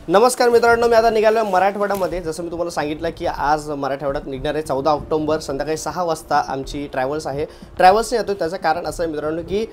नमस्कार मित्रांनो, मी आता निघालो आहे मराठवाड्यामध्ये। जसं मी तुम्हाला सांगितलं की आज मराठवाड्यात निघणार आहे 14 ऑक्टोबर संध्याकाळी 6 वाजता आमची ट्रॅव्हल्स आहे। ट्रॅव्हल्सने येतो त्याचं कारण असं आहे मित्रांनो की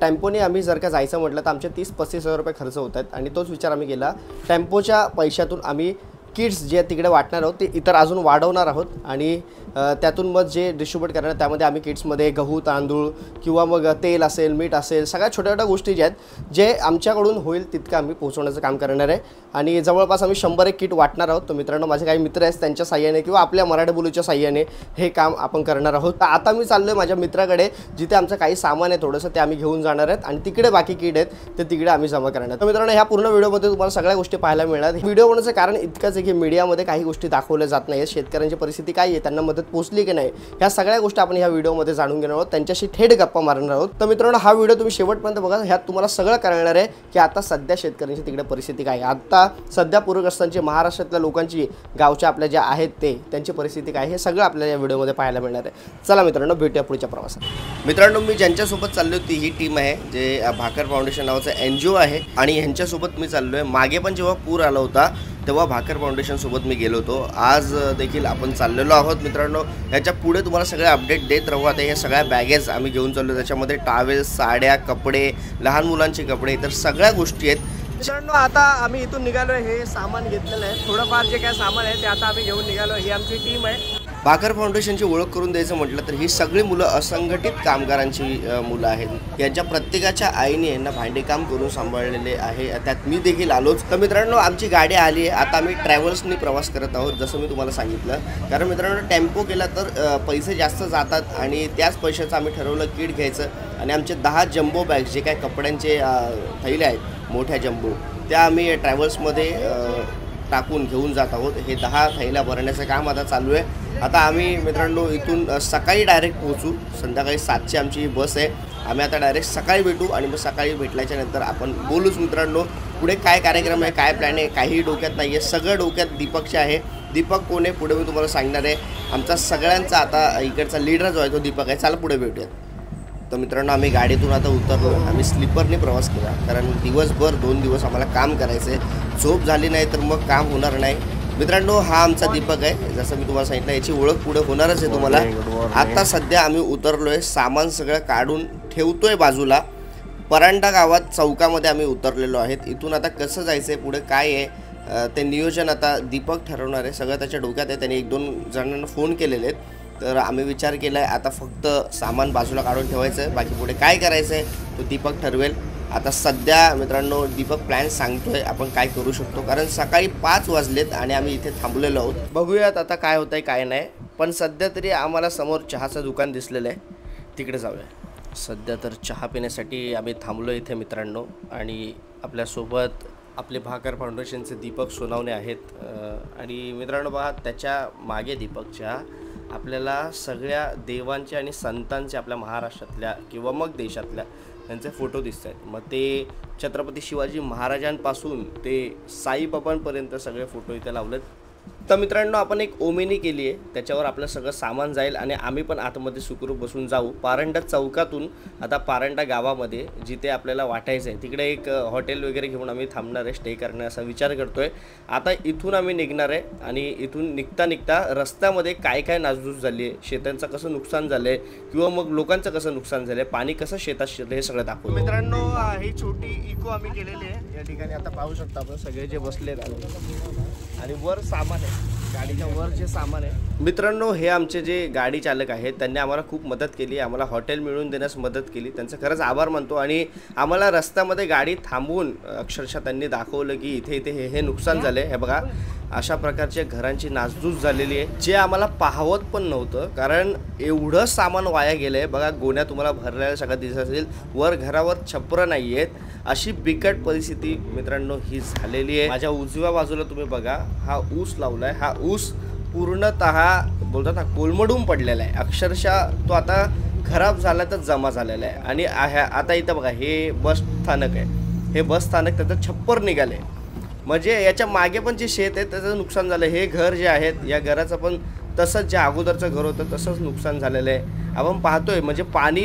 टेम्पोने आम्ही जर का जायचं म्हटलं तर आमचे 30-35 हजार रुपये खर्च होत आहेत आणि तोच विचार आम्ही केला। टेम्पोच्या पैशातून आम्ही किट्स जे तिकडे वाटणार आहोत ते इतर अजून वाढवणार आहोत आणि त्यातून मग जे डिस्ट्रीब्यूट करणार त्यामध्ये आम्ही किट्समध्ये गहू तांदूळ किंवा मग तेल असेल मीठ असेल सगळ्या छोट्या छोट्या गोष्टी ज्या आहेत जे आमच्याकडून होईल तितकं आम्ही पोहोचवण्याचं काम करणार आहे आणि जवळपास आम्ही 100 एक किट वाटणार आहोत। तर मित्रांनो, माझे काही मित्र आहेत त्यांच्या साहाय्याने किंवा आपल्या मराठी बोलीच्या साहाय्याने हे काम आपण करणार आहोत। तर आता मी चाललोय माझ्या मित्राकडे जिथे आमचं काही सामान आहे थोडंसं ते आम्ही घेऊन जाणार आहेत आणि तिकडे बाकी किट आहेत ते तिकडे आम्ही जमा करणार। तर मित्रांनो, ह्या पूर्ण व्हिडिओमध्ये तुम्हाला सगळ्या गोष्टी पाहायला मिळणार। व्हिडिओ बनवण्याचं कारण इतकंच आहे की मीडियामध्ये काही गोष्टी दाखवल्या जात नाहीत। शेतकऱ्यांची परिस्थिती काय आहे, त्यांना मदत पोहोचली की नाही, ह्या सगळ्या गोष्टी आपण ह्या व्हिडिओमध्ये जाणून घेणार आहोत, त्यांच्याशी थेट गप्पा मारणार आहोत। तर मित्रांनो, हा व्हिडिओ तुम्ही शेवटपर्यंत बघा। ह्यात तुम्हाला सगळं कळणार आहे की आता सध्या शेतकऱ्यांची तिकडे परिस्थिती काय आहे, आता सध्या पूरग्रस्तांची महाराष्ट्रातल्या लोकांची गावच्या आपल्या ज्या आहेत त्यांची परिस्थिती काय, हे सगळं आपल्याला या व्हिडिओमध्ये पाहायला मिळणार आहे। चला मित्रांनो, भेटूया पुढच्या प्रवासात। मित्रांनो, मी ज्यांच्यासोबत चाललो ती ही टीम आहे जे भाकर फाउंडेशन नावाचं NGO आहे आणि ह्यांच्यासोबत मी चाललोय। मागे पण जेव्हा पूर आला होता तेव्हा भाकर फाउंडेशन सोबत मी गेलो होतो, आज देखील आपण चाललेलो आहोत। मित्रांनो, ह्याच्या पुढे तुम्हाला सगळे अपडेट देत राहू। आता हे सगळ्या बॅगेज आम्ही घेऊन चाललो, त्याच्यामध्ये टॉवेल्स, साड्या, कपडे, लहान मुलांचे कपडे, तर सगळ्या गोष्टी आहेत। मित्रांनो, आता आम्ही इथून निघालो, हे सामान घेतलेलं आहे, थोडंफार जे काय सामान आहे ते आता आम्ही घेऊन निघालो। ही आमची टीम आहे। भाकर फाउंडेशनची ओळख करून द्यायचं म्हटलं तर ही सगळी मुलं असंघटित कामगारांची मुलं आहेत। यांच्या प्रत्येकाच्या आईने यांना भांडेकाम करून सांभाळलेले आहे, त्यात मी देखील आलोच। तर मित्रांनो, आमची गाडी आली आहे, आता आम्ही ट्रॅव्हल्सनी प्रवास करत आहोत जसं मी तुम्हाला सांगितलं। कारण मित्रांनो, टेम्पो केला तर पैसे जास्त जातात आणि त्याच पैशाचं आम्ही ठरवलं किट घ्यायचं आणि आमचे 10 जम्बो बॅग्स जे काय कपड्यांचे थैले आहेत मोठ्या जम्बो, त्या आम्ही ट्रॅव्हल्समध्ये टाकून घेऊन जात आहोत। हे 10 थैल्या भरण्याचं काम आता चालू आहे। आता आम्ही मित्रांनो इथून सकाळी डायरेक्ट पोहोचू, संध्याकाळी 7ची आमची बस आहे। आम्ही आता डायरेक्ट सकाळी भेटू आणि मग सकाळी भेटल्याच्या नंतर आपण बोलूच मित्रांनो पुढे काय कार्यक्रम आहे, काय प्लॅन आहे, काही डोक्यात नाही आहे, सगळं डोक्यात दीपकचे आहे। दीपक कोण आहे पुढे मी तुम्हाला सांगणार आहे। आमचा सगळ्यांचा आता इकडचा लीडर जो आहे तो दीपक आहे। चला पुढे भेटूयात। तर मित्रांनो, आम्ही गाडीतून आता उतरलो, आम्ही स्लीपरने प्रवास केला कारण दिवसभर 2 दिवस आम्हाला काम करायचं आहे। झोप झाली नाही तर मग काम होणार नाही। मित्रांनो, हा आमचा दीपक आहे, जसं मी तुम्हाला सांगितलं याची ओळख पुढे होणारच आहे तुम्हाला। आता सध्या आम्ही उतरलोय, सामान सगळं काढून ठेवतोय बाजूला। परांडा गावात चौकामध्ये आम्ही उतरलेलो आहेत। इथून आता कसं जायचं आहे पुढे काय आहे ते नियोजन आता दीपक ठरवणार आहे, सगळं त्याच्या डोक्यात आहे। त्याने 1-2 जणांना फोन केलेले आहेत, तर आम्ही विचार केला आहे आता फक्त सामान बाजूला काढून ठेवायचं आहे, बाकी पुढे काय करायचं आहे तो दीपक ठरवेल। आता सध्या मित्रांनो दीपक प्लॅन सांगतोय आपण काय करू शकतो, कारण सकाळी 5 वाजलेत आणि आम्ही इथे थांबलेलो आहोत। बघूयात आता काय होतंय काय नाही, पण सध्या तरी आम्हाला समोर चहाचं दुकान दिसलेलं आहे, तिकडे जाऊया। सध्या तर चहा पिण्यासाठी आम्ही थांबलो इथे मित्रांनो आणि आपल्यासोबत आपले भाकर फाउंडेशनचे दीपक सोनावणे आहेत आणि मित्रांनो बघा त्याच्या मागे दीपकच्या आपल्याला सगळ्या देवांचे आणि संतांचे आपल्या महाराष्ट्रातल्या किंवा मग देशातल्या त्यांचे फोटो दिसत आहेत। मग ते छत्रपती शिवाजी महाराजांपासून ते साईबाबांपर्यंत सगळे फोटो इथे लावलेत। तर मित्रांनो, आपण एक ओमेनी केली आहे, त्याच्यावर आपलं सगळं सामान जाईल आणि आम्ही पण आतमध्ये सुखरूप बसून जाऊ। पारंडा चौकातून आता पारंडा गावामध्ये जिथे आपल्याला वाटायचं आहे तिकडे एक हॉटेल वगैरे घेऊन आम्ही थांबणार आहे, स्टे करणार असा विचार करतोय। आता इथून आम्ही निघणार आहे आणि इथून निघता रस्त्यामध्ये काय काय नासधूस झाली आहे, शेतांचं कसं नुकसान झालं आहे किंवा मग लोकांचं कसं नुकसान झालं आहे, पाणी कसं शेतात शिरलं हे सगळं दाखवू। मित्रांनो, ही छोटी इको आम्ही केलेली आहे या ठिकाणी। आता पाहू शकता आपण सगळे जे बसलेत आणि वर सामान आहे, गाडीच्या वर जे सामान आहे। मित्रांनो, हे आमचे जे गाडी चालक आहेत त्यांनी आम्हाला खूप मदत केली, आम्हाला हॉटेल मिळवून देण्यास मदत केली, त्यांचं खरंच आभार मानतो। आणि आम्हाला रस्त्यामध्ये गाडी थांबवून अक्षरशः त्यांनी दाखवलं की इथे इथे हे नुकसान झाले, हे बघा अशा प्रकारच्या घरांची नासधूस झालेली आहे, जे आम्हाला पाहवत पण नव्हतं कारण एवढं सामान वाया गेलं आहे। बघा गोण्या तुम्हाला भरलेल्या सगळं दिसत असेल, वर घरावर छपरं नाही आहेत, अशी बिकट परिस्थिती मित्रांनो ही झालेली आहे। माझ्या उजव्या बाजूला तुम्ही बघा हा ऊस लावला आहे, हा ऊस पूर्णतः बोलतात ना कोलमडून पडलेला आहे, अक्षरशः तो आता खराब झाला तर जमा झालेला आहे। आणि आता इथं बघा हे बस स्थानक आहे, हे बस स्थानक त्याचं छप्पर निघाले, म्हणजे याच्या मागे पण जे शेत आहे त्याचं नुकसान झालं। हे घर जे आहेत या घराचं पण तसंच जे अगोदरचं घर होतं तसंच नुकसान झालेलं आहे. आपण पाहतोय म्हणजे पाणी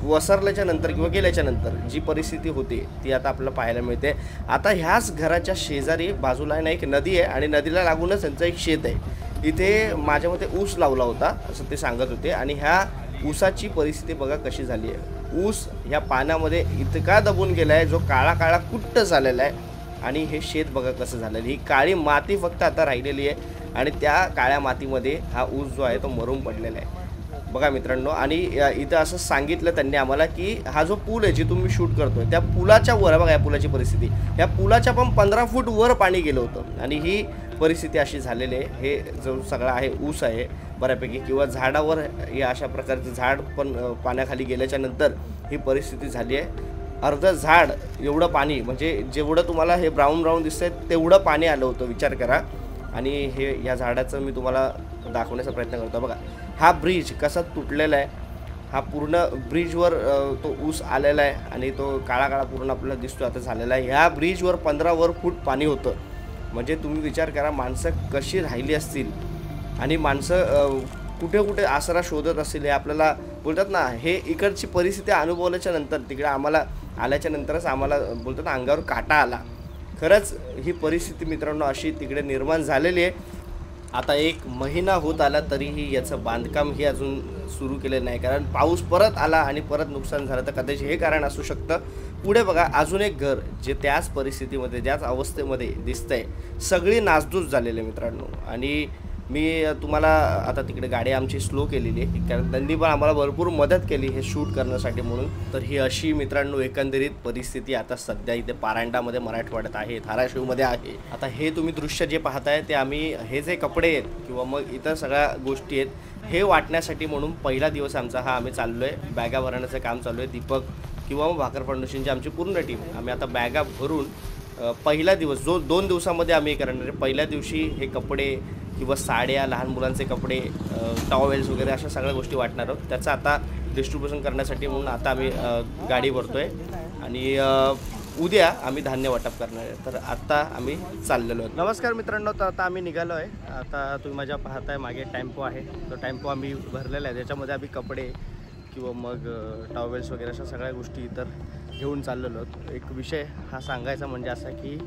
वसरल्याच्या नंतर किंवा गेल्याच्या नंतर जी परिस्थिती होती ती आता आपल्याला पाहायला मिळते. आता ह्याच घराच्या शेजारी बाजूला आहे ना एक नदी आहे आणि नदीला लागूनच त्यांचं एक शेत आहे. इथे माझ्या मते ऊस लावला होता असं ते सांगत होते आणि ह्या ऊसाची परिस्थिती बघा कशी झाली आहे. ऊस ह्या पाण्यामध्ये इतका दबून गेला आहे जो काळा काळा कुट्ट झालेला आहे आणि हे शेत बघा कसं झालेलं. ही काळी माती फक्त आता राहिलेली आहे आणि त्या काळ्या मातीमध्ये हा ऊस जो आहे तो मरून पडलेला आहे बघा मित्रांनो. आणि इथं असं सांगितलं त्यांनी आम्हाला की हा जो पूल आहे जिथून मी शूट करतोय त्या पुलाच्या वर बघा, या पुलाची परिस्थिती, या पुलाच्या पण 15 फूट वर पाणी गेलं होतं आणि ही परिस्थिती अशी झालेली आहे. हे जो सगळा आहे ऊस आहे बऱ्यापैकी किंवा झाडावर या अशा प्रकारचं झाड पण पाण्याखाली गेल्याच्या नंतर ही परिस्थिती झाली आहे. अर्धं झाड एवढं पाणी म्हणजे जेवढं तुम्हाला हे ब्राऊन ब्राऊन दिसतंय तेवढं पाणी आलं होतं, विचार करा. आणि हे या झाडाचं मी तुम्हाला दाखवण्याचा प्रयत्न करतो. बघा हा ब्रिज कसा तुटलेला आहे. हा पूर्ण ब्रिजवर तो ऊस आलेला आहे आणि तो काळा काळा पूर्ण आपल्याला दिसतो आता झालेला आहे. ह्या ब्रिजवर 15 फूट पाणी होतं. म्हणजे तुम्ही विचार करा माणसं कशी राहिली असतील आणि माणसं कुठे कुठे आसरा शोधत असतील. हे आपल्याला बोलतात ना, हे इकडची परिस्थिती अनुभवल्याच्या नंतर तिकडे आम्हाला आल्याच्या नंतरच आम्हाला बोलतात ना अंगावर काटा आला. खरंच ही परिस्थिती मित्रांनो अशी तिकडे निर्माण झालेली आहे. आता 1 महिना होत आला तरीही याचं बांधकाम हे अजून सुरू केलेलं नाही, कारण पाऊस परत आला आणि परत नुकसान झालं तर कदाचित हे कारण असू शकतं. पुढे बघा अजून एक घर जे त्याच परिस्थितीमध्ये ज्याच अवस्थेमध्ये दिसतंय, सगळी नासधूस झालेली आहे मित्रांनो. आणि मी तुम्हाला आता तिकडे गाडी आमची स्लो केलेली आहे कारण त्यांनी पण आम्हाला भरपूर मदत केली हे शूट करण्यासाठी म्हणून. तर ही अशी मित्रांनो एकंदरीत परिस्थिती आता सध्या इथे पारांडामध्ये मराठवाड्यात आहे, धाराशिवमध्ये आहे. आता हे तुम्ही दृश्य जे पाहताय ते आम्ही हे जे कपडे आहेत किंवा मग इतर सगळ्या गोष्टी आहेत हे वाटण्यासाठी म्हणून पहिला दिवस आमचा हा आम्ही चाललो आहे. बॅगा भरण्याचं काम चालू आहे. दीपक किंवा मग भाकर फाउंडेशनची आमची पूर्ण टीम आम्ही आता बॅगा भरून पहिला दिवस जो 2 दिवसामध्ये आम्ही करणार आहे. पहिल्या दिवशी हे कपडे किंवा साड्या, लहान मुलांचे कपडे, टॉवेल्स वगैरे अशा सगळ्या गोष्टी वाटणार आहोत. त्याचं आता डिस्ट्रीब्युशन करण्यासाठी म्हणून आता आम्ही गाडी भरतो आहे आणि उद्या आम्ही धान्य वाटप करणार आहे. तर आता आम्ही चाललेलो आहोत. नमस्कार मित्रांनो, तर आता आम्ही निघालो आहे. आता तुम्ही माझ्या पाहताय मागे टेम्पो आहे, तो टेम्पो आम्ही भरलेला आहे. त्याच्यामध्ये आम्ही कपडे किंवा मग टॉवेल्स वगैरे अशा सगळ्या गोष्टी इतर घेऊन चाललेलो आहोत. एक विषय हा सांगायचा म्हणजे असा की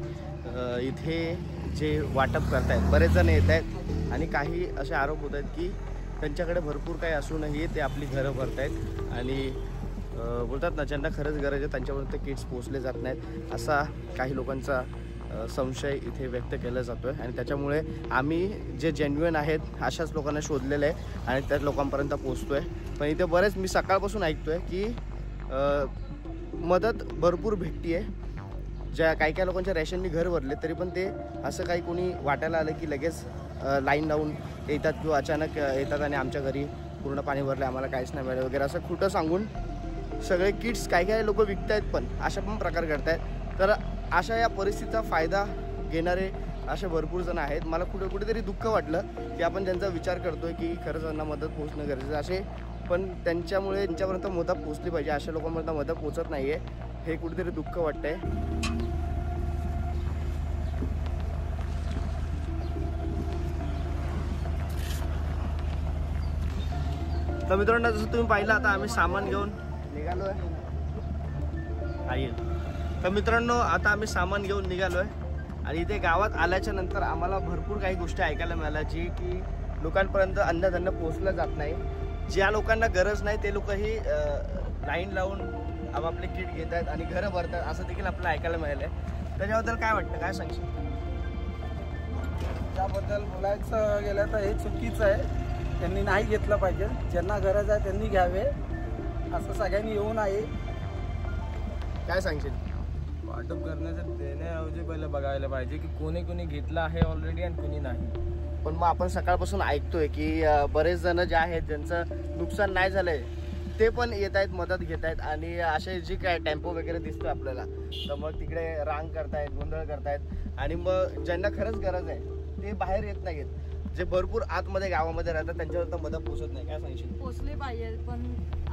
इथे जे वाटप करतायत बरेच जण येत आहेत आणि काही असे आरोप होत आहेत की त्यांच्याकडे भरपूर काही असूनही ते आपली घरं भरत आहेत आणि बोलतात ना ज्यांना खरंच गरज आहे त्यांच्यापर्यंत किट्स पोचले जात नाहीत असा काही लोकांचा संशय इथे व्यक्त केला जातो आहे. आणि त्याच्यामुळे आम्ही जे जेन्युइन आहेत अशाच लोकांना शोधलेलं आहे आणि त्या लोकांपर्यंत पोचतो आहे. पण इथे बरेच मी सकाळपासून ऐकतो आहे की मदत भरपूर भेटते आहे. ज्या काही लोकांच्या रेशननी घर भरले तरी पण ते असं काही कोणी वाटायला आलं की लगेच लाईन लावून येतात किंवा अचानक येतात आणि आमच्या घरी पूर्ण पाणी भरले, आम्हाला काहीच नाही मिळालं वगैरे असं खोटं सांगून सगळे किट्स काही लोक विकत आहेत पण अशा पण प्रकार घडत आहेत. तर अशा या परिस्थितीचा फायदा घेणारे असे भरपूर जण आहेत. मला कुठेतरी दुःख वाटलं की आपण त्यांचा विचार करतोय की खरंच त्यांना मदत पोहोचणं गरजेचं असे, पण त्यांच्यापर्यंत मदत पोहोचली पाहिजे. अशा लोकांपर्यंत मदत पोहोचत नाही आहे, हे कुठेतरी दुःख वाटतंय. तर मित्रांनो जसं तुम्ही पाहिलं आता आम्ही सामान घेऊन निघालो आहे. तर मित्रांनो आता आम्ही सामान घेऊन निघालो आहे आणि इथे गावात आल्याच्या नंतर आम्हाला भरपूर काही गोष्टी ऐकायला मिळाल्या जी की लोकांपर्यंत अन्नधान्य पोहोचलं जात नाही. ज्या लोकांना गरज नाही ते लोकही लाईन लावून आपापले किट घेत आहेत आणि घरं भरतात असं देखील आपल्याला ऐकायला मिळालं आहे. त्याच्याबद्दल काय वाटतं, काय सांगशील? त्याबद्दल बोलायचं गेलं तर हे चुकीचं आहे. त्यांनी नाही घेतलं पाहिजे. ज्यांना गरज आहे त्यांनी घ्यावे, असं सगळ्यांनी येऊ नये. काय सांगशील? वाटप करण्याचं देण्याऐवजी पहिलं बघायला पाहिजे की कोणी घेतलं आहे ऑलरेडी आणि कोणी नाही. पण मग आपण सकाळपासून ऐकतोय की बरेच जण जे आहेत ज्यांचं नुकसान नाही झालंय ते पण येत आहेत, मदत घेत आहेत आणि असे जे काय टेम्पो वगैरे दिसतो आपल्याला तर मग तिकडे रांग करतायत, गोंधळ करतायत आणि मग ज्यांना खरंच गरज आहे ते बाहेर येत नाहीत. जे भरपूर आतमध्ये गावामध्ये राहतात त्यांच्यावर तर मदत पोचत नाही. काय सांगशील? पोचले पाहिजे, पण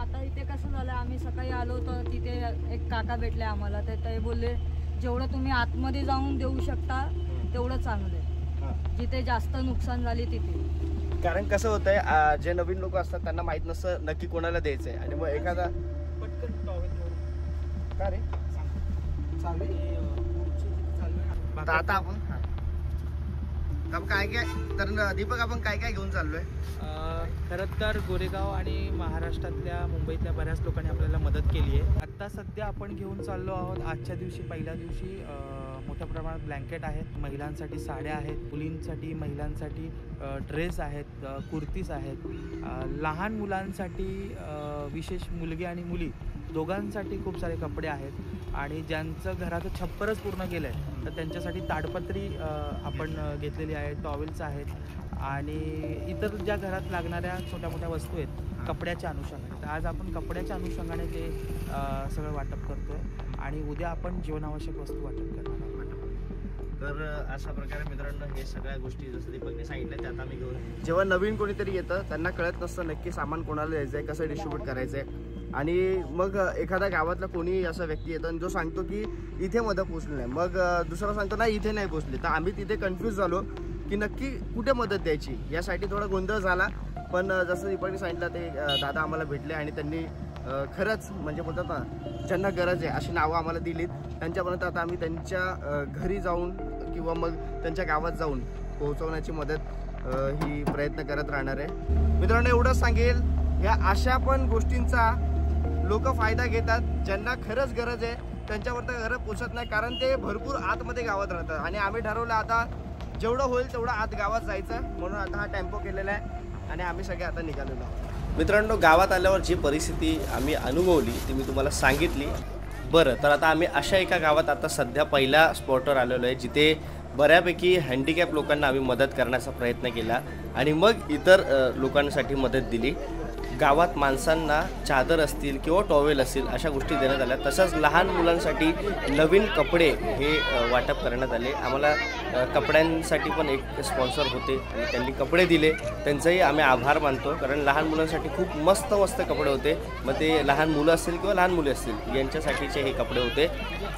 आता इथे कसं झालं, आम्ही सकाळी आलो तर तिथे एक काका भेटले आम्हाला. ते बोलले जेवढं तुम्ही आतमध्ये जाऊन देऊ शकता तेवढं चांगलं आहे, जिथे जास्त नुकसान झाली तिथे. कारण कसं होतंय जे नवीन लोक असतात त्यांना माहित नसतं नक्की कोणाला द्यायचंय आणि मग एखादा पटकन टॉवेल का रे तर आता आपण काय काय तर दीपक आपण काय काय घेऊन चाललोय? खरं तर गोरेगाव आणि महाराष्ट्रातल्या मुंबईतल्या बऱ्याच लोकांनी आपल्याला मदत केली आहे. आत्ता सध्या आपण घेऊन चाललो आहोत. आजच्या दिवशी पहिल्या दिवशी मोठ्या प्रमाणात ब्लँकेट आहेत, महिलांसाठी साड्या आहेत, मुलींसाठी महिलांसाठी ड्रेस आहेत, कुर्तीज आहेत, लहान मुलांसाठी विशेष मुलगी आणि मुली दोघांसाठी खूप सारे कपडे आहेत आणि ज्यांचं घराचं छप्परच पूर्ण गेलं आहे तर त्यांच्यासाठी ताडपत्री आपण घेतलेली आहे, टॉवेल्स आहेत आणि इतर ज्या घरात लागणाऱ्या छोट्या मोठ्या वस्तू आहेत कपड्याच्या अनुषंगाने. तर आज आपण कपड्याच्या अनुषंगाने ते सगळं वाटप करतो आहे आणि उद्या आपण जीवनावश्यक वस्तू वाटप करणार आहोत. तर अशा प्रकारे मित्रांनो हे सगळ्या गोष्टी जसं दीपकने सांगितलं त्यात आम्ही घेऊन जेव्हा नवीन कोणीतरी येतं त्यांना कळत नसतं नक्की सामान कोणाला द्यायचं आहे, कसं डिस्ट्रीब्यूट करायचं आहे आणि मग एखाद्या गावातला कोणी असा व्यक्ती येतो आणि जो सांगतो की इथे मदत पोचली नाही, मग दुसरा सांगतो नाही इथे नाही पोचली. तर आम्ही तिथे कन्फ्यूज झालो की नक्की कुठे मदत द्यायची, यासाठी थोडा गोंधळ झाला. पण जसं दीपकने सांगितलं ते दादा आम्हाला भेटले आणि त्यांनी खरंच म्हणजे बोलतात ना ज्यांना गरज आहे अशी नावं आम्हाला दिलीत. त्यांच्यापर्यंत आता आम्ही त्यांच्या घरी जाऊन किंवा मग त्यांच्या गावात जाऊन पोहोचवण्याची मदत ही प्रयत्न करत राहणार आहे. मित्रांनो एवढंच सांगेल, ह्या अशा पण गोष्टींचा लोक फायदा घेतात. ज्यांना खरंच गरज आहे त्यांच्यावर तर घरं पोचत नाही कारण ते भरपूर आतमध्ये गावात राहतात आणि आम्ही ठरवलं आता जेवढं होईल तेवढं आत गावात जायचं म्हणून आता हा टेम्पो केलेला आहे आणि आम्ही सगळे आता निघालेलो आहोत. मित्रांनो गावात आल्यावर जी परिस्थिती आम्ही अनुभवली ती मी तुम्हाला सांगितली. बरं तर आता आम्ही अशा एका गावात आता सध्या पहिल्या स्पॉटवर आलेलो आहे जिथे बऱ्यापैकी हँडिकॅप लोकांना आम्ही मदत करण्याचा प्रयत्न केला आणि मग इतर लोकांसाठी मदत दिली. गावात माणसांना चादर असतील किंवा टॉवेल असतील अशा गोष्टी देण्यात आल्या. तसंच लहान मुलांसाठी नवीन कपडे हे वाटप करण्यात आले. आम्हाला कपड्यांसाठी पण एक स्पॉन्सर होते आणि त्यांनी कपडे दिले, त्यांचंही आम्ही आभार मानतो कारण लहान मुलांसाठी खूप मस्त मस्त कपडे होते. मग ते लहान मुलं असतील किंवा लहान मुले असतील यांच्यासाठीचे हे कपडे होते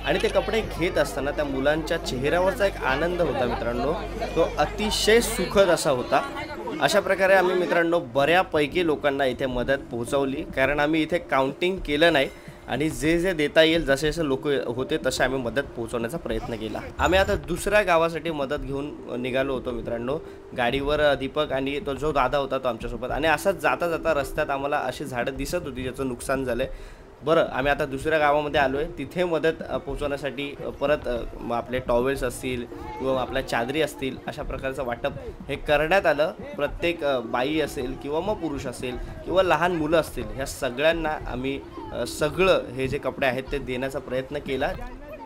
आणि ते कपडे घेत असताना त्या मुलांच्या चेहऱ्यावरचा एक आनंद होता मित्रांनो, तो अतिशय सुखद असा होता. अशा प्रकारे आम्ही मित्रांनो बऱ्यापैकी लोकांना इथे मदत पोहोचवली कारण आम्ही इथे काउंटिंग केलं नाही आणि जे जे देता येईल जसे जसे लोक होते तसे आम्ही मदत पोहोचवण्याचा प्रयत्न केला. आम्ही आता दुसऱ्या गावासाठी मदत घेऊन निघालो होतो मित्रांनो. गाडीवर दीपक आणि तो जो दादा होता तो आमच्यासोबत आणि असंच जाता जाता रस्त्यात आम्हाला अशी झाडं दिसत होती ज्याचं नुकसान झालं आहे. बरं आम्ही आता दुसऱ्या गावामध्ये आलो आहे, तिथे मदत पोहोचवण्यासाठी परत आपले टॉवेल्स असतील किंवा आपल्या चादरी असतील अशा प्रकारचं वाटप हे करण्यात आलं. प्रत्येक बाई असेल किंवा मग पुरुष असेल किंवा लहान मुलं असतील ह्या सगळ्यांना आम्ही सगळं हे जे कपडे आहेत ते देण्याचा प्रयत्न केला.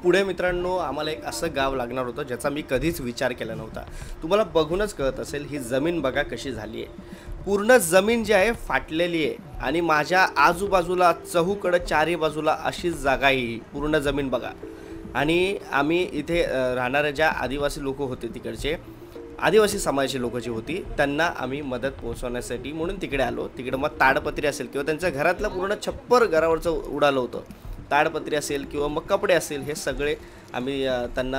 पुढे मित्रांनो आम्हाला एक असं गाव लागणार होतं ज्याचा मी कधीच विचार केला नव्हता. तुम्हाला बघूनच कळत असेल ही जमीन बघा कशी झाली आहे. पूर्ण जमीन जी आहे फाटलेली आहे आणि माझ्या आजूबाजूला चहूकडं चारही बाजूला अशीच जागा आहे. ही पूर्ण जमीन बघा आणि आम्ही इथे राहणाऱ्या ज्या आदिवासी लोक होते तिकडचे आदिवासी समाजाची लोक जी होती त्यांना आम्ही मदत पोहोचवण्यासाठी म्हणून तिकडे आलो. तिकडे मग ताडपत्री असेल किंवा त्यांच्या घरातलं पूर्ण छप्पर घरावरचं उडालं होतं. ताडपत्री असेल किंवा मग कपडे असेल हे सगळे आम्ही त्यांना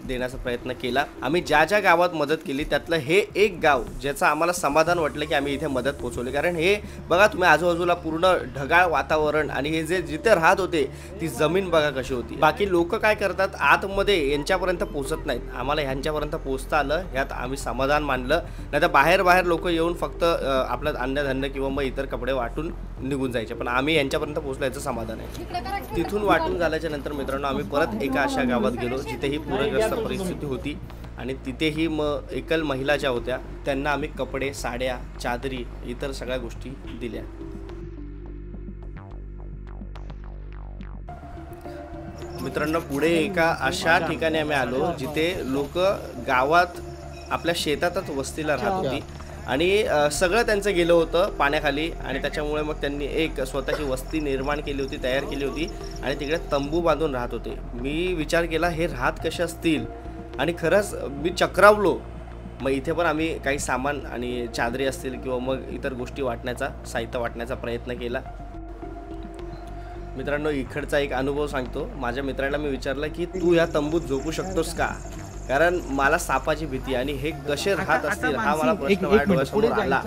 देण्याचा प्रयत्न केला. आम्ही ज्या ज्या गावात मदत केली त्यातलं हे एक गाव ज्याचं आम्हाला समाधान वाटलं की आम्ही इथे मदत पोहोचवली कारण हे बघा तुम्ही आजूबाजूला पूर्ण ढगाळ वातावरण आणि हे जे जिथे राहत होते ती जमीन बघा कशी होती. बाकी लोक काय करतात आतमध्ये यांच्यापर्यंत पोहोचत नाहीत, आम्हाला ह्यांच्यापर्यंत पोहोचता आलं यात आम्ही समाधान मानलं. नाही तर बाहेर लोक येऊन फक्त आपलं अन्नधान्य किंवा मग इतर कपडे वाटून निघून जायचे, पण आम्ही यांच्यापर्यंत पोहोचलो याचं समाधान आहे. तिथून वाटून झाल्याच्या नंतर मित्रांनो आम्ही परत एका अशा गावात गेलो जिथे ही पूरग्रस्त परिस्थिती होती आणि तिथेही मग एकल महिला ज्या होत्या त्यांना आम्ही कपडे, साड्या, चादरी इतर सगळ्या गोष्टी दिल्या. मित्रांनो पुढे एका अशा ठिकाणी आम्ही आलो जिथे लोक गावात आपल्या शेतातच वस्तीला राहत होती आणि सगळं त्यांचं गेलं होतं पाण्याखाली आणि त्याच्यामुळे मग त्यांनी एक स्वतःची वस्ती निर्माण केली होती, तयार केली होती आणि तिकडे तंबू बांधून राहत होते. मी विचार केला हे राहत कसे असतील आणि खरंच मी चक्रावलो. मग इथे पण आम्ही काही सामान आणि चादरी असतील किंवा मग इतर गोष्टी वाटण्याचा साहित्य वाटण्याचा प्रयत्न केला. मित्रांनो इकडचा एक अनुभव सांगतो. माझ्या मित्राला मी विचारलं की तू या तंबूत झोपू शकतोस का, कारण मला सापाची भीती आणि हे कसे राहत असतील हा मला प्रश्न माझ्या डोळ्यासमोर आला.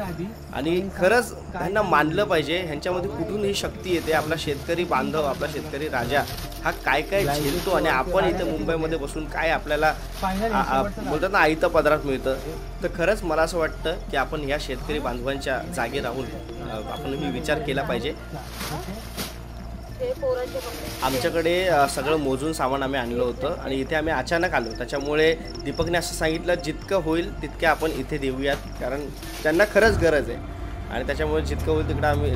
आणि खरंच त्यांना मानलं पाहिजे, ह्यांच्यामध्ये कुठून ही शक्ती येते. आपला शेतकरी बांधव, आपला शेतकरी राजा हा काय काय झेलतो आणि आपण इथे मुंबईमध्ये बसून काय आपल्याला बोलतात ना आयतं पदरात मिळतं. तर खरंच मला असं वाटतं की आपण या शेतकरी बांधवांच्या जागी राहून आपण ही विचार केला पाहिजे. आमच्याकडे सगळं मोजून सामान आम्ही आणलं होतं आणि इथे आम्ही अचानक आलो, त्याच्यामुळे दीपकने असं सांगितलं जितकं होईल तितके आपण इथे देऊयात, कारण त्यांना खरंच गरज आहे. आणि त्याच्यामुळे जितकं होईल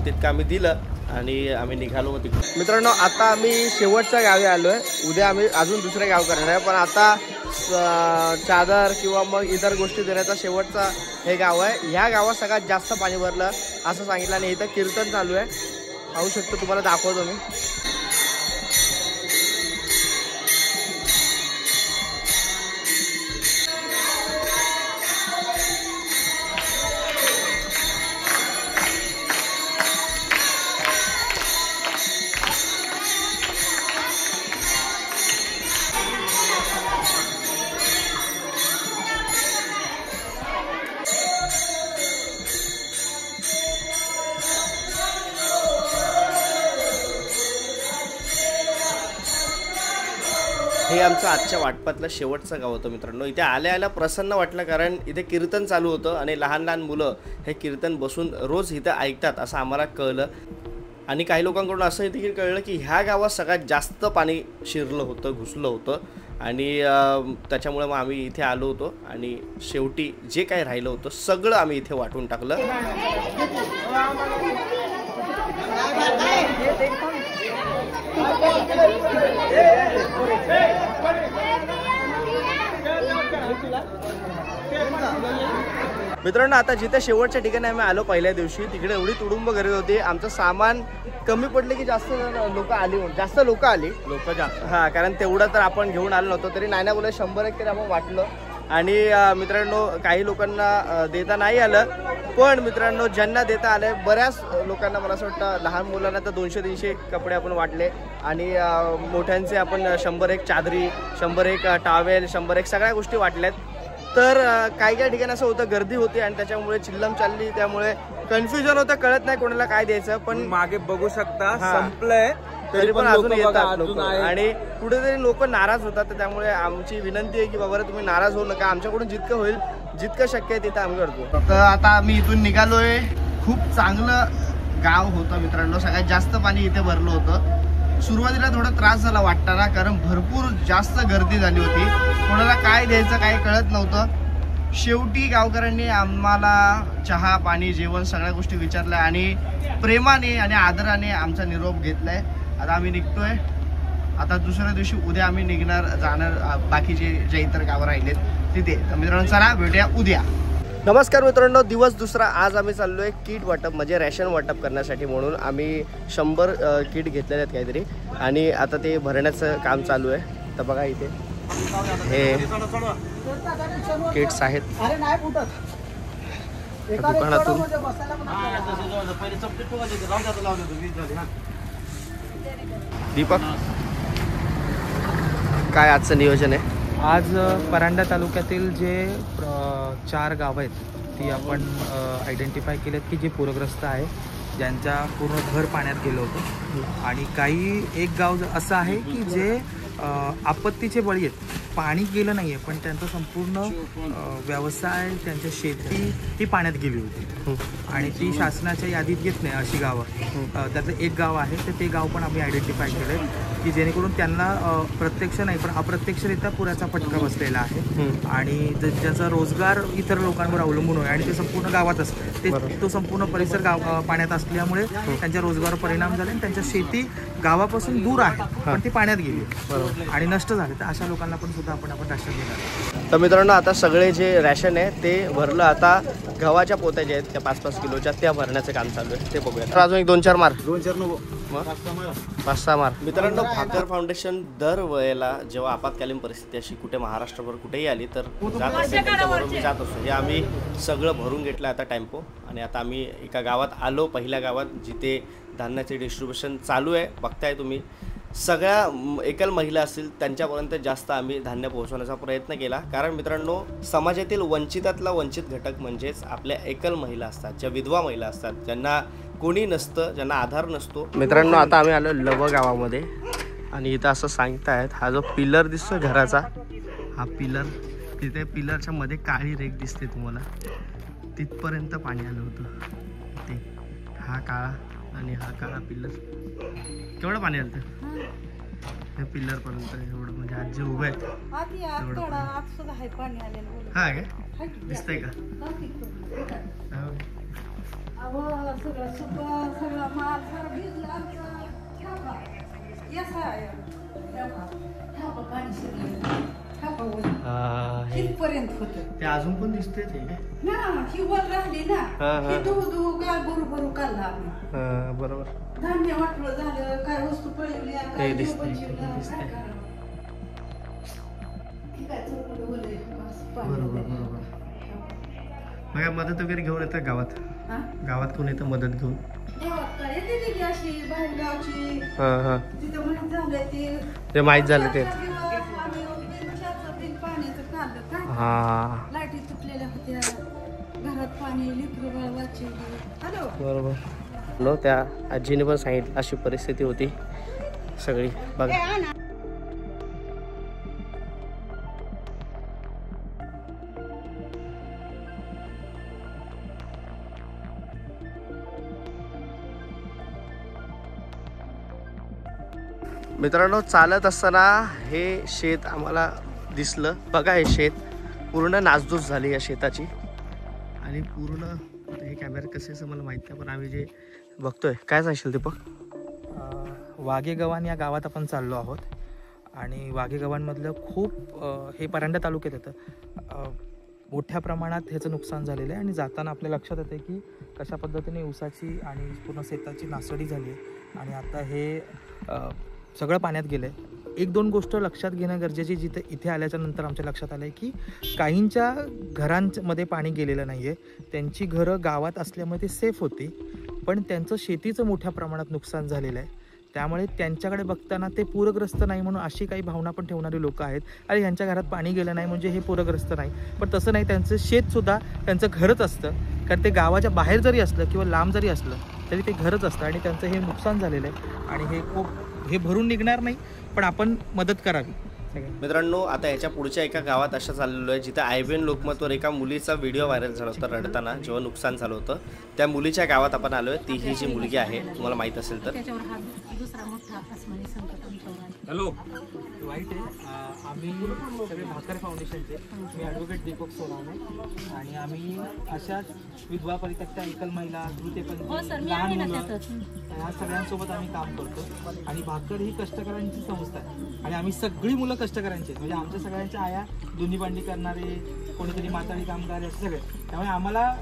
तितकं आम्ही दिलं आणि आम्ही निघालो मग तिकडे. मित्रांनो, आता आम्ही शेवटच्या गावी आलो आहे. उद्या आम्ही अजून दुसरे गाव करणार आहे, पण आता चादर किंवा मग इतर गोष्टी देण्याचा शेवटचा हे गाव आहे. ह्या गावात सगळ्यात जास्त पाणी भरलं असं सांगितलं आणि इथं कीर्तन चालू आहे. पाहू शकतो, तुम्हाला दाखवतो मी. हे आमचं आजच्या वाटपातलं शेवटचं गाव होतं मित्रांनो. इथे आल्या प्रसन्न वाटलं, कारण इथे कीर्तन चालू होतं आणि लहान लहान मुलं हे कीर्तन बसून रोज इथं ऐकतात असं आम्हाला कळलं. आणि काही लोकांकडून असं देखील कळलं की ह्या गावात सगळ्यात जास्त पाणी शिरलं होतं, घुसलं होतं आणि त्याच्यामुळे मग आम्ही इथे आलो होतो आणि शेवटी जे काही राहिलं होतं सगळं आम्ही इथे वाटून टाकलं. मित्रांनो, आता जिथे शेवटच्या ठिकाणी आम्ही आलो पहिल्या दिवशी, तिकडे एवढी तुडुंब गर्दी होती. आमचं सामान कमी पडले की जास्त लोक आली, जास्त लोक आली. हां, कारण तेवढं तर आपण घेऊन आलो नव्हतो. तरी नाही बोला 100 तरी आपण वाटलं. आणि मित्रांनो, काही लोकांना देता नाही आलं, पण मित्रांनो ज्यांना देता आलं बऱ्याच लोकांना, मला असं वाटतं लहान मुलांना तर 200-300 कपडे आपण वाटले आणि मोठ्यांचे आपण 100 चादरी, 100 टावेल, 100 सगळ्या गोष्टी वाटल्यात. तर काही ठिकाणी असं होतं, गर्दी होती आणि त्याच्यामुळे चिल्लम चालली, त्यामुळे कन्फ्युजन होतं, कळत नाही कोणाला काय द्यायचं. पण मागे बघू शकता संपलंय तरी पण अजून येतात लोक आणि कुठेतरी लोक नाराज होतात. तर त्यामुळे आमची विनंती आहे की बाबा तुम्ही नाराज होऊ नका, आमच्याकडून जितकं होईल जितकं शक्य आहे तिथं आम्ही करतो. तर आता आम्ही इथून निघालोय. खूप चांगलं गाव होतं मित्रांनो, सगळ्यात जास्त पाणी इथे भरलं होतं. सुरुवातीला थोडा त्रास झाला वाटताना, कारण भरपूर जास्त गर्दी झाली होती, कोणाला काय द्यायचं काय कळत नव्हतं. शेवटी गावकऱ्यांनी आम्हाला चहा पाणी जेवण सगळ्या गोष्टी विचारल्या आणि प्रेमाने आणि आदराने आमचा निरोप घेतलाय. आता आम्ही निघतोय. आता दुसऱ्या दिवशी उद्या आम्ही जाणार बाकीचे जे इतर गावं राहिलेत तिथे. तर मित्रांनो, चला भेटूया उद्या. नमस्कार मित्रांनो, दिवस दुसरा. आज आम्ही चाललोय किट वाटप, म्हणजे रॅशन वाटप करण्यासाठी. म्हणून आम्ही 100 किट घेतलेले आहेत काहीतरी आणि आता ते भरण्याचं काम चालू आहे. तर बघा इथे हे किट्स आहेत दुकानातून. दीपक, काय आजचं नियोजन आहे? आज परांडा तालुक्यातील जे 4 गावं आहेत ती आपण आयडेंटिफाय केलेत की जे पूरग्रस्त आहे, ज्यांच्या पूर्ण घर पाण्यात गेलं होतं. आणि काही एक गाव असं आहे की जे आपत्तीचे बळी आहेत, पाणी गेलं नाही आहे पण त्यांचा संपूर्ण व्यवसाय, त्यांच्या शेती ही पाण्यात गेली होती आणि ती शासनाच्या यादीत येत नाही अशी गावं. त्यातलं एक गाव आहे, तर ते गाव पण आम्ही आयडेंटिफाय केलं आहे की जेणेकरून त्यांना प्रत्यक्ष नाही पण अप्रत्यक्षरित्या पुराचा फटका बसलेला आहे आणि ज्याचा रोजगार इतर लोकांवर अवलंबून आहे आणि ते संपूर्ण गावात असते. तो संपूर्ण परिसर पाण्यात असल्यामुळे त्यांच्या रोजगारावर परिणाम झाले आणि त्यांच्या शेती गावापासून दूर आहे पण ती पाण्यात गेली आणि नष्ट झाले. तर अशा लोकांना पण सुद्धा आपण राशन देणार. तर मित्रांनो, आता सगळे जे रॅशन आहे ते भरलं. आता गव्हाच्या पोत्या ज्या आहेत त्या 5-5 किलोच्या त्या भरण्याचं काम चालू आहे, ते बघूया. अजून एक 2-4 मार, 5-6 मार. मित्रांनो, भाकर फाउंडेशन दरवेळेला जेव्हा आपत्कालीन परिस्थिती अशी कुठे महाराष्ट्रभर कुठेही आली तर जात असते, त्यांच्याबरोबर मी जात असतो. हे आम्ही सगळं भरून घेतलं आता टेम्पो आणि आता आम्ही एका गावात आलो, पहिल्या गावात जिथे धान्याचे डिस्ट्रीब्युशन चालू आहे. बघताय तुम्ही सगळ्या एकल महिला असतील त्यांच्यापर्यंत जास्त आम्ही धान्य पोहोचवण्याचा प्रयत्न केला. कारण मित्रांनो, समाजातील वंचितातला वंचित घटक म्हणजेच आपल्या एकल महिला असतात, ज्या विधवा महिला असतात, ज्यांना कोणी नसतं, ज्यांना आधार नसतो. मित्रांनो, आता आम्ही आलो लव गावामध्ये आणि इथं असं सांगतायत, हा जो पिलर दिसतो घराचा, हा पिलर, तिथे पिलरच्या मध्ये काळी रेख दिसते तुम्हाला, तिथपर्यंत पाणी आलं होतं. ते हा काळा आणि हा काळा पिलर, केवढं पाणी आलं हे पिलर पर्यंत एवढं. म्हणजे आज जे उभे आहेत हा काय दिसतंय का? ते अजून पण दिसते ते बरोबर. धान्य वाटलं झालं, काय वस्तू पळवल्या, काय दिसतंय. बरोबर बरोबर. मग मदत वगैरे घेऊन येतं गावात? गावात कोण येतं मदत घेऊन? ते माहीत झालं ते. लाईटी तुटलेल्या होत्या, घरात पाणी, लेकरं वाचली. बरोबर. नो, त्या आजीने पण सांगितलं अशी परिस्थिती होती सगळी. बघा मित्रांनो, चालत असताना हे शेत आम्हाला दिसलं. बघा, हे शेत पूर्ण नासधूस झाली या शेताची. आणि पूर्ण हे कॅमेरा कसे असं मला माहीत नाही, पण आम्ही जे बघतोय. काय सांगशील दीपक? वाघेगव्हाण या गावात आपण चाललो आहोत आणि वाघेगव्हाणमधलं खूप हे परांडा तालुक्यात येतं. मोठ्या प्रमाणात ह्याचं नुकसान झालेलं आहे आणि जाताना आपल्या लक्षात येते की कशा पद्धतीने ऊसाची आणि पूर्ण शेताची नासडी झाली आहे आणि आता हे सगळं पाण्यात गेलं आहे. एक दोन गोष्ट लक्षात घेणं गरजेची, जिथे इथे आल्याच्या नंतर आमच्या लक्षात आलं आहे की काहींच्या घरांमध्ये पाणी गेलेलं नाही आहे. त्यांची घरं गावात असल्यामुळे ते सेफ होती, पण त्यांचं शेतीचं मोठ्या प्रमाणात नुकसान झालेलं आहे. त्यामुळे त्यांच्याकडे बघताना ते पूरग्रस्त नाही म्हणून अशी काही भावना पण ठेवणारी लोक आहेत. अरे ह्यांच्या घरात पाणी गेलं नाही म्हणजे हे पूरग्रस्त नाही, पण तसं नाही. त्यांचं शेतसुद्धा त्यांचं घरच असतं, कारण ते गावाच्या बाहेर जरी असलं किंवा लांब जरी असलं तरी ते घरच असतं आणि त्यांचं हे नुकसान झालेलं आहे आणि हे भरून निघणार नाही, पण आपण मदत करावी. मित्रांनो, आता याच्या पुढच्या एका गावात असं चाललेलो आहे जिथे IBN लोकमतवर एका मुलीचा व्हिडिओ व्हायरल झाला होता रडताना, जेव्हा नुकसान झालं होतं. त्या मुलीच्या गावात आपण आलोय. ती ही जी मुलगी आहे, तुम्हाला माहित असेल तर. हॅलो, वाईट आहे. आम्ही सगळे भाकर फाउंडेशनचे, मी ॲडव्होकेट दीपक सोनावणे आणि आम्ही अशाच विधवा परित्यक्त्या एकल महिला, तृतीयपंथी, लहान मुलं ह्या सगळ्यांसोबत आम्ही काम करतो. आणि भाकर ही कष्टकऱ्यांची संस्था आहे आणि आम्ही सगळी मुलं कष्टकऱ्यांची, म्हणजे आमच्या सगळ्यांच्या आया दोन्ही भांडी करणारे, कोणीतरी माताळी कामगार, असे सगळे. त्यामुळे आम्हाला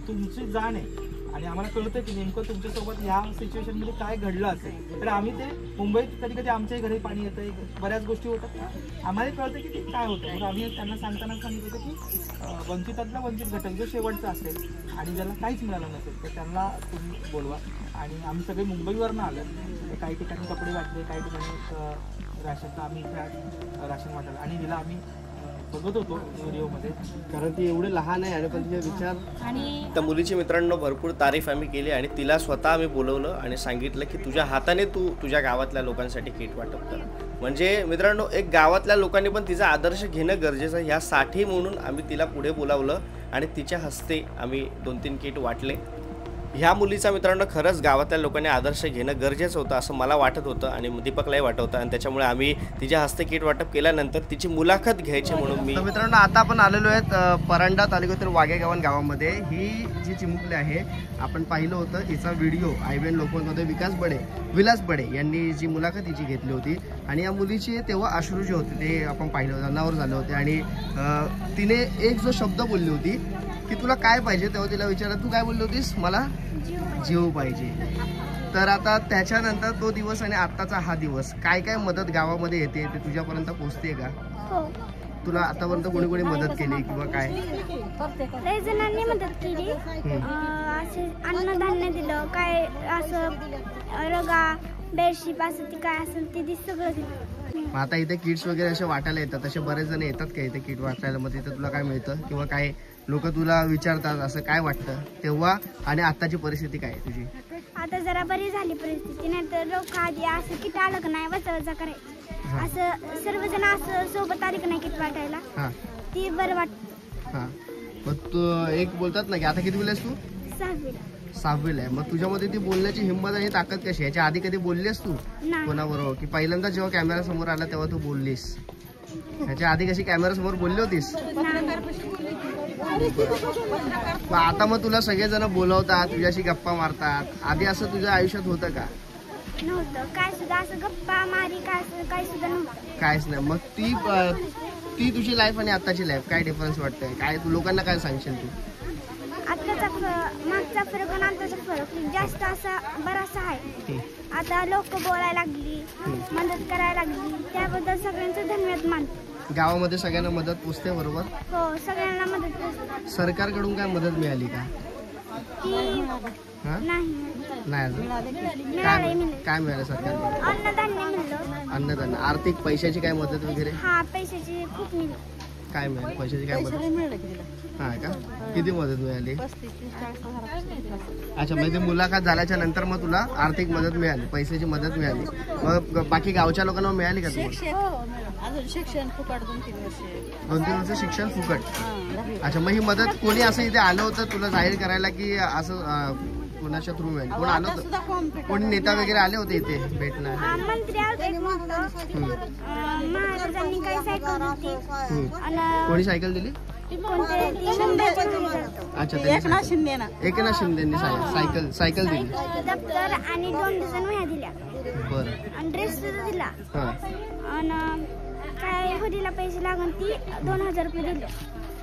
तुमची जाण आहे आणि आम्हाला कळतं की नेमकं तुमच्यासोबत ह्या सिच्युएशनमध्ये काय घडलं असेल. तर आम्ही ते मुंबईत कधी कधी आमच्याही घरी पाणी येतं, बऱ्याच गोष्टी होतात, आम्हाला कळतं की ते काय होतं. म्हणून आम्ही त्यांना सांगताना सांगितलं की वंचितातला वंचित घटक जो शेवटचा असेल आणि ज्याला काहीच मिळालं नसेल तर त्यांना तुम्ही बोलवा. आणि आम्ही सगळे मुंबईवरनं आलं. काही ठिकाणी कपडे वाटले, काही ठिकाणी राशनचं आम्ही इथे राशन वाटायला आणि हिला आम्ही बघत होतो व्हिडिओमध्ये, कारण ती एवढे लहान आहे आणि पण तिचे विचार. त्या मुलीची मित्रांनो भरपूर तारीफ आम्ही केली आणि तिला स्वतः आम्ही बोलवलं आणि सांगितलं की तुझ्या हाताने तू तुझ्या गावातल्या लोकांसाठी किट वाटप कर. म्हणजे मित्रांनो, एक गावातल्या लोकांनी पण तिचा आदर्श घेणं गरजेचं आहे. ह्यासाठी म्हणून आम्ही तिला पुढे बोलावलं आणि तिच्या हस्ते आम्ही 2-3 किट वाटले. ह्या मुलीचा मित्रांनो खरंच गावातल्या लोकांनी आदर्श घेणं गरजेचं होतं असं मला वाटत होतं आणि दीपकलाही वाटत होतं. आणि त्याच्यामुळे आम्ही तिच्या हस्ते किट वाटप केल्यानंतर तिची मुलाखत घ्यायची म्हणून मी. मित्रांनो, आता आपण आलेलो आहेत परांडा तालुक्यातील वाघेगव्हाण गावामध्ये. ही जी चिमुकली आहे, आपण पाहिलं होतं तिचा व्हिडिओ IBN लोकमतमध्ये विलास बडे यांनी जी मुलाखत तिची घेतली होती आणि या मुलीची तेव्हा अश्रू जे होते ते आपण पाहिलं होतं, अनावर झाले होते. आणि तिने एक जो शब्द बोलली होती की तुला काय पाहिजे, तेव्हा तिला विचारलं तू काय बोलली होतीस, मला जीव पाहिजे. तर आता त्याच्यानंतर तो दिवस आणि आत्ताचा हा दिवस, काय काय मदत गावामध्ये येते ते तुझ्यापर्यंत पोहोचते का? तुला आतापर्यंत कोणी कोणी मदत केली किंवा काय? लय जणांनी मदत केली. असे अन्नधान्य दिलं, काय असं रगा बेडशीट असं ते काय असेल ते सगळं दिलं. मग आता इथे किट्स वगैरे असे वाटायला येतात, तसे बरेच जण येतात का इथे किट वाटायला? मग तिथे तुला काय मिळतं किंवा काय लोक तुला विचारतात असं काय वाटतं तेव्हा, आणि आताची परिस्थिती काय आहे तुझी? आता जरा बरी झाली परिस्थिती, नाही तर लोक आधी असं किट आलं का नाही वजा करायचं, असं सर्वजण असं सोबत आली का नाही किट वाटायला हां ती बरं वाटतं. हां. मग तू एक बोलतात ना की आता किती बोललेस तू? 6वीला आहे. मग तुझ्यामध्ये ती बोलण्याची हिंमत आणि ताकद कशी? याच्या आधी कधी बोललीस तू कोणाबरोबर, की पहिल्यांदा जेव्हा कॅमेरा समोर आला तेव्हा तू बोललीस? याच्या आधी कशी कॅमेरा समोर बोलली होतीस? आता मग तुला सगळेजण बोलवतात, तुझ्याशी गप्पा मारतात, आधी असं तुझ्या आयुष्यात होतं का? नव्हतं काय सुद्धा, असं गप्पा मारी काय सुद्धा नव्हतं. कायच नाही. मग ती तुझी लाईफ आणि आताची लाईफ काय डिफरन्स वाटतंय? काय तू लोकांना काय सांगशील तू? आताचा मागचा फरक आणि आताचा फरक जास्त असा बराचसा आहे. आता लोक बोलायला लागली, मदत करायला लागली, त्याबद्दल सगळ्यांचं धन्यवाद मानतो. गावामध्ये सगळ्यांना मदत पोचते बरोबर? हो, सगळ्यांना मदत पोचते. सरकारकडून काय मदत मिळाली का? नाही अजून. काय मिळालं सरकारकडून? अन्नधान्य मिळलं. अन्नधान्य. आर्थिक पैशाची काय मदत वगैरे? हा, पैशाची खूप मिळाली. काय मिळाली पैशाची काय मदत? हा का? किती मदत मिळाली? अच्छा, म्हणजे मुलाखत झाल्याच्या नंतर मग तुला आर्थिक मदत मिळाली, पैशाची मदत मिळाली. मग बाकी गावच्या लोकांना मिळाली का तुम्हाला? अजून शिक्षण फुकट 2-3 वर्ष शिक्षण फुकट. अच्छा, मग ही मदत कोणी असं इथे आलं होतं तुला जाहीर करायला की असं कोणाच्या थ्रू मिळाली? कोण आलं होतं? कोणी नेता वगैरे आले होते इथे भेटणार? मंत्री महाराजांनी काही सायकल होती. कोणी सायकल दिली? अच्छा, एकनाथ शिंदेनी सायकल दिली. दप्तर आणि 2 डझन वह्या दिल्या. बरं. आणि ड्रेस सुद्धा दिला. आणि काय होदीला पैसे लागून ती 2000 रुपये दिले.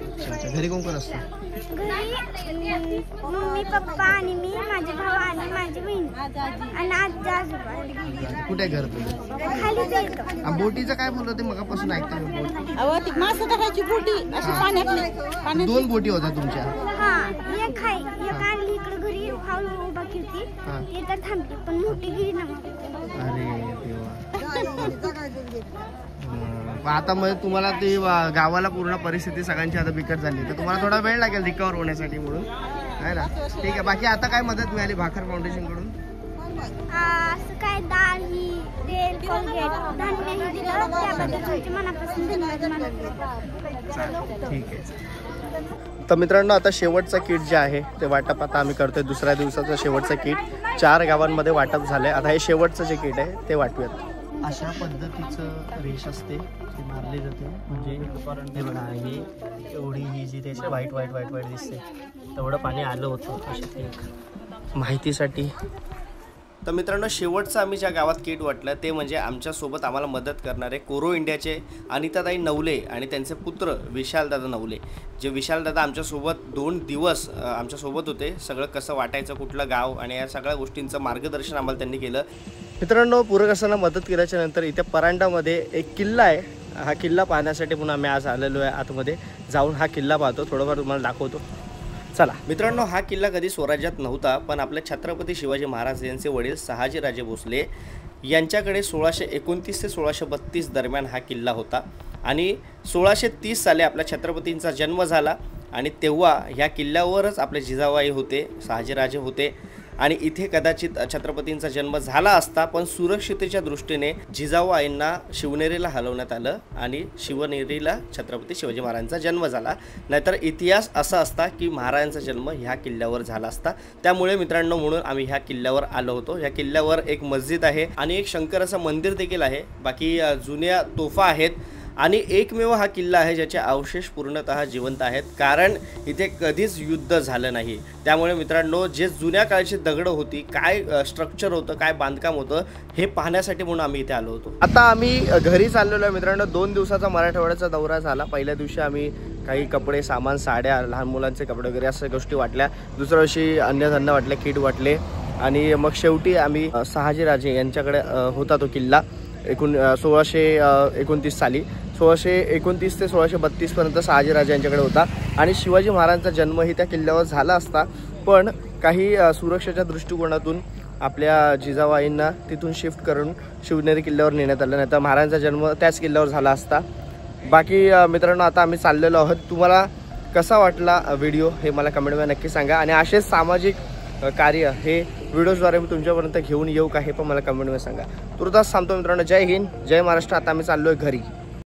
अच्छा, घरी कोण कोण असतं? घरी मम्मी पप्पा आणि मी, माझे भाऊ आणि माझी बहीण आणि आजी आजोबा. कुठे घर तुझं? खालीच येतो. बोटीचं काय बोलत होते मगापासून ऐकते? मासे टाकायची बोटी अशी पाण्यात 2 बोटी होत्या तुमच्या? हा, एक आहे, एक आणली इकडे घरी हळू उभा केली, ती तर थांबली पण मोठी गिरी ना. अरे देवा. आता मग तुम्हाला ती गावाला पूर्ण परिस्थिती सगळ्यांची आता बिकट झाली, तर तुम्हाला थोडा वेळ लागेल रिकवर होण्यासाठी म्हणून, आहे ना? ठीक आहे. बाकी आता काय मदत मिळाली भाकर फाउंडेशन कडून? असं काय डाळ ही तेल कोलगेट धान्य ही दिलं, त्याबद्दल तुमच्या मनापासून धन्यवाद मानतो. ठीक आहे. तर मित्रांनो, आता शेवटचं किट जे आहे ते वाटप आता आम्ही करतोय. दुसऱ्या दिवसाचं शेवटचं किट 4 गावांमध्ये वाटप झालंय. आता हे शेवटचं जे किट आहे ते वाटूयात. अशा पद्धतीचं रेष असते, ती मारली जाते. म्हणजे हे बघा, ही एवढी ही जी रेष वाईट दिसते, तेवढं पाणी आलं होतं अशी ती माहितीसाठी. तर मित्रांनो, शेवटचं आम्ही ज्या गावात किट वाटलं ते म्हणजे आमच्यासोबत आम्हाला मदत करणारे कोरो इंडियाचे अनिताताई नवले आणि त्यांचे पुत्र विशालदादा नवले. जे विशालदादा आमच्यासोबत 2 दिवस आमच्यासोबत होते. सगळं कसं वाटायचं, कुठलं गाव आणि या सगळ्या गोष्टींचं मार्गदर्शन आम्हाला त्यांनी केलं. मित्रांनो, पूरग्रस्तांना मदत केल्याच्या नंतर इथे परांडामध्ये एक किल्ला आहे. हा किल्ला पाहण्यासाठी पुन्हा आम्ही आज आलेलो आहे. आतमध्ये जाऊन हा किल्ला पाहतो, थोडंफार तुम्हाला दाखवतो. चला मित्रांनो, हा किल्ला कधी स्वराज्यात नव्हता, पण आपल्या छत्रपती शिवाजी महाराज यांचे वडील शहाजीराजे भोसले यांच्याकडे 1629 ते 1632 दरम्यान हा किल्ला होता. आणि 1630 साली आपल्या छत्रपतींचा जन्म झाला आणि तेव्हा ह्या किल्ल्यावरच आपले जिजाबाई होते, शहाजीराजे होते. आणि इथे कदाचित छत्रपतींचा जन्म झाला असता, पण सुरक्षितेच्या दृष्टीने जिजाबाईंना शिवनेरीला हलवण्यात आलं आणि शिवनेरीला छत्रपती शिवाजी महाराजांचा जन्म झाला. नाहीतर इतिहास असा असता की महाराजांचा जन्म ह्या किल्ल्यावर झाला असता. त्यामुळे मित्रांनो, म्हणून आम्ही ह्या किल्ल्यावर आलो होतो. ह्या किल्ल्यावर एक मस्जिद आहे आणि एक शंकराचं मंदिर देखील आहे. बाकी जुन्या तोफा आहेत आणि एकमेव हा किल्ला आहे ज्याचे अवशेष पूर्णतः जिवंत आहेत, कारण इथे कधीच युद्ध झालं नाही. त्यामुळे मित्रांनो, जे जुन्या काळची दगडं होती, काय स्ट्रक्चर होतं, काय बांधकाम होतं, हे पाहण्यासाठी म्हणून आम्ही इथे आलो होतो. आता आम्ही घरी चाललेलो आहे मित्रांनो. 2 दिवसाचा मराठवाड्याचा दौरा झाला. पहिल्या दिवशी आम्ही काही कपडे, सामान, साड्या, लहान मुलांचे कपडे वगैरे अशा गोष्टी वाटल्या. दुसऱ्या दिवशी अन्नधान्य वाटले, किट वाटले आणि मग शेवटी आम्ही शहाजीराजे यांच्याकडे होता तो किल्ला. 1629 साली 1629 ते 1632 पर्यंत शहाजीराजे यांच्याकडे होता आणि शिवाजी महाराजांचा जन्मही त्या किल्ल्यावर झाला असता, पण काही सुरक्षेच्या दृष्टिकोनातून आपल्या जिजाबाईंना तिथून शिफ्ट करून शिवनेरी किल्ल्यावर नेण्यात आलं, नाही तर महाराजांचा जन्म त्याच किल्ल्यावर झाला असता. बाकी मित्रांनो आता आम्ही चाललेलो आहोत. तुम्हाला कसा वाटला व्हिडिओ हे मला कमेंटमध्ये नक्की सांगा आणि असेच सामाजिक कार्य हे व्हिडिओजद्वारे मी तुमच्यापर्यंत घेऊन येऊ का हे पण मला कमेंटमध्ये सांगा. तुर्तास थांबतो मित्रांनो. जय हिंद, जय महाराष्ट्र. आता आम्ही चाललो आहे घरी.